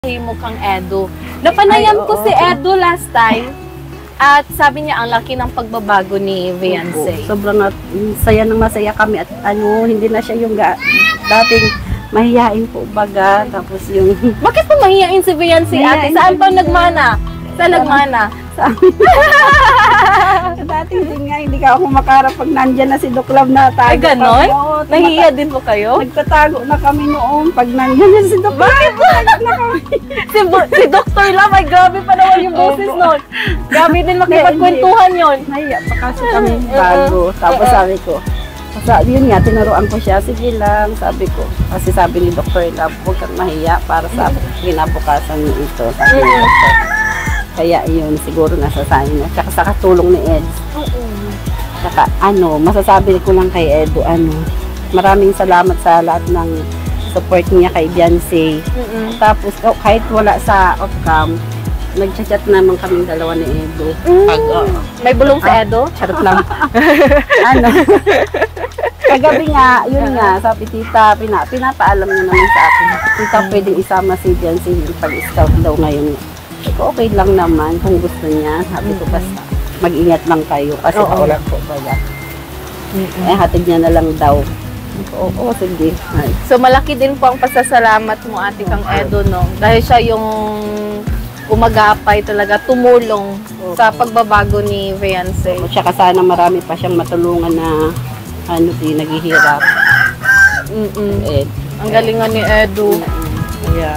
Himo kang Edu. Napanayam ko si Edu last time at sabi niya ang laki ng pagbabago ni Viancy. Sobrang saya nang masaya kami at hindi na siya yung dating mahihain po baga. Tapos yung... Bakit po mahihain si Viancy ate? Saan pa nagmana? Saan nagmana? Sa amin. Dating din nga, hindi ka ako makaharap pag nandyan na si Doc Love na tago. Ay, ganon? Nahiya din po kayo? Nagtatago na kami noon pag nandyan na si Doc Love. Bakit po? si Dr. Love, ay grabe pa naman yung boses nun. Grabe din makipagkwentuhan yun. Nahiya pa kasi kami bago. Tapos sabi ko, yun nga, tinuruan ko siya, sige lang, sabi ko. Kasi sabi ni Dr. Love, huwag kang mahiya para sa kinabukasan niyo ito. Sabi ni Dr. Kaya yun, siguro nasa sayo niya. Tsaka sa katulong ni Eds. Tsaka masasabi ko lang kay Edu, maraming salamat sa lahat ng support niya kay Viancy. Tapos kahit wala sa off-cam, nag-chat naman kaming dalawa ni Edu. May bulong si Edu? Charot lang. Kagabi nga, yun nga, sabi tita, pinapaalam niya naman sa akin. Tita, pwedeng isama si Viancy pag-scout daw ngayon. Okay lang naman kung gusto niya. Sabi ko basta mag-ingat lang kayo kasi paulan po pala. Hatid niya na lang daw. Oo, sige. So malaki din po ang pasasalamat mo ate kang Edu, no? Dahil siya yung umagapay talaga, tumulong sa pagbabago ni Viancy. Tsaka sana marami pa siyang matulungan na naghihirap. Ang galingan ni Edu. Yeah.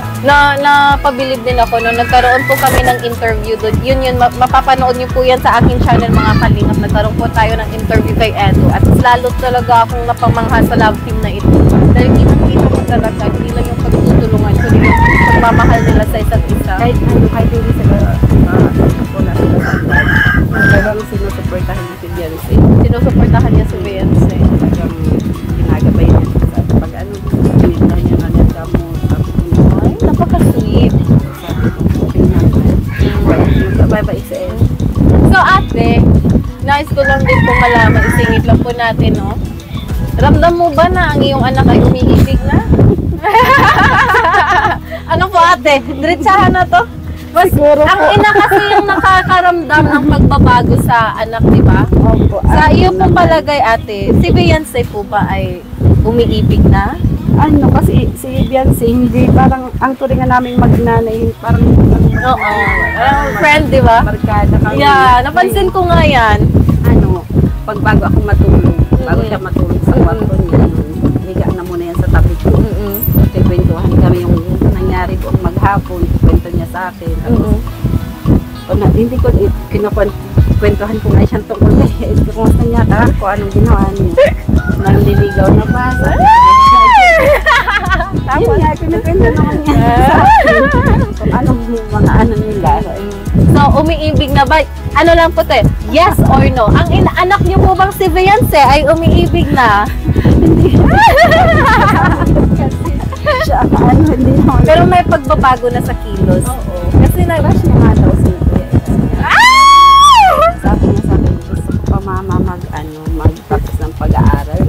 Napabilib din ako no, nagkaroon po kami ng interview doon. Yun, mapapanood niyo po yan sa aking channel mga kalingap. Nagkaroon po tayo ng interview kay Edu at lalo talaga akong napamangha sa love team na ito. Dahil kitang-kita ko talaga, hindi lang yung pagtutulungan, kundi yung pagmamahal nila sa isa't isa. Kahit hindi sila wala sila sa vlog. Talagang sinusuportahan niya si Viancy. Sinusuportahan niya si Viancy. Talagang ginagabay niya sa pag pinita niya na niya mo. Napaka-sweet. Bye-bye sa iyo. So ate, nais ko lang din po malaman, isingit lang po natin, no? Ramdam mo ba na ang iyong anak ay umiibig na? Ano po ate? Diretsahan na to? Mas, ang ina kasi yung nakakaramdam ng pagbabago sa anak, di ba? Opo. Sa iyo po palagay ate, si Viancy po ba ay umiibig na? Kasi si Viancy, hindi parang ang turingan naming magnanay, parang friend, di ba? Barkada kami. Yeah, napansin ko nga yan. Pag bago ako matulog, bago siya matulog sa kwarto niya, higa na muna yan sa tabi ko. Kwentuhan kami yung nangyari ko maghapon, kwento niya sa akin. Hindi ko kwentuhan ko nga siyang tungkol kay kumusta niya ka, kung anong ginawa niya. Nangliligaw na ba? Tapos nga, pinakwento naman niya sa akin kung anong mga nila. So, umiibig na ba? Ano lang po te? Yes or no? Ang anak niyo po bang si Viancy ay umiibig na? Hindi. Kasi siya, hindi naman. Pero may pagbabago na sa kilos. Oo. Kasi Crush niya nga daw si Viancy. Sabi niya sa akin, gusto ko pa mama magtapos ng pag-aaral.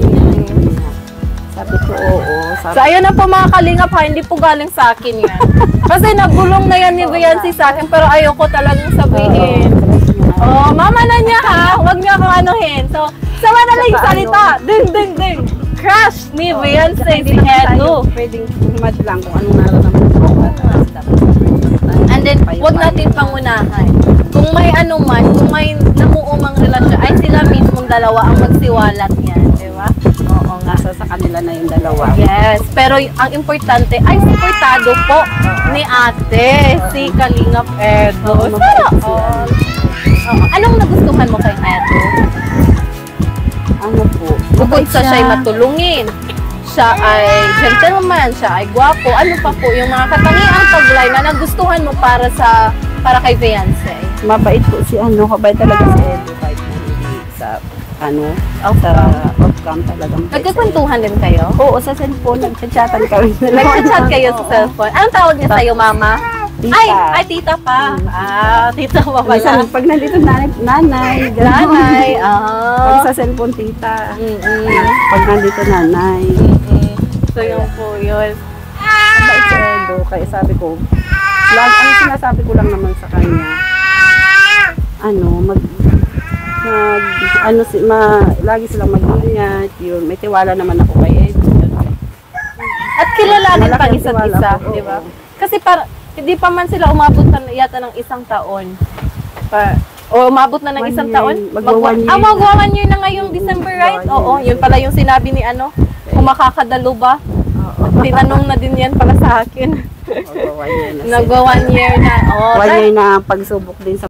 Sabi ko, oo. So, ayun na po mga kalingap ha, hindi po galing sa akin yan. Kasi nagulong na yan ni Viancy sa akin, pero ayoko talagang sabihin. Mama na niya ha, huwag niya akong anuhin. So, sa madaling salita, ding ding ding, crush ni Viancy si Edu. Pwedeng image lang kung anong nararamdaman ko. And then, huwag natin pangunahan. Kung may anuman, kung may namuumang relasyon, ay sila mismong dalawa ang magsiwalat yan, di ba? Oo, nasa sa kanila na yung dalawa. Yes, pero ang importante ay supportado po ni ate, si Kalingap Edu. Sana all. Anong nagustuhan mo kay Edu? Ano po? Bukod sa siya'y matulungin, siya ay gentleman, siya ay gwapo, ano pa po yung mga katangiang taglay na nagustuhan mo para kay Viancy? Mabait po si kabait talaga si Edu kahit hindi sa off-cam talagang. Nagkakwentuhan din kayo? Oo, sa cellphone, nagchat-chatan kami. Nagchat kayo sa cellphone. Anong tawag niya sa'yo, mama? Tita. Ay, tita pa. Tita pa pala. Minsan, pag nandito nanay. Nanay, Pag sa cellphone, tita. Pag nandito nanay. So, yun po yun. Mabait si Edu, kaya sabi ko, ang sinasabi ko lang naman sa kanya, lagi silang mag-ingat, yun, may tiwala naman ako kay Ed. At kilalanin Malaki pang ang isa't tiwala isa, ko, di ba? oo. Kasi hindi pa man sila umabot yata ng isang taon. O umabot na ng 1 isang year. taon? Magwa 1 year. Magwa 1 year na ngayong December, right? Magwa 1 year Oo, na yun pala yung sinabi ni kung makakadalo ba? Tinanong na din yan pala sa akin. Magwa 1 year na sila. Nagwa 1 year na. Oh, 1 year na pagsubok din sa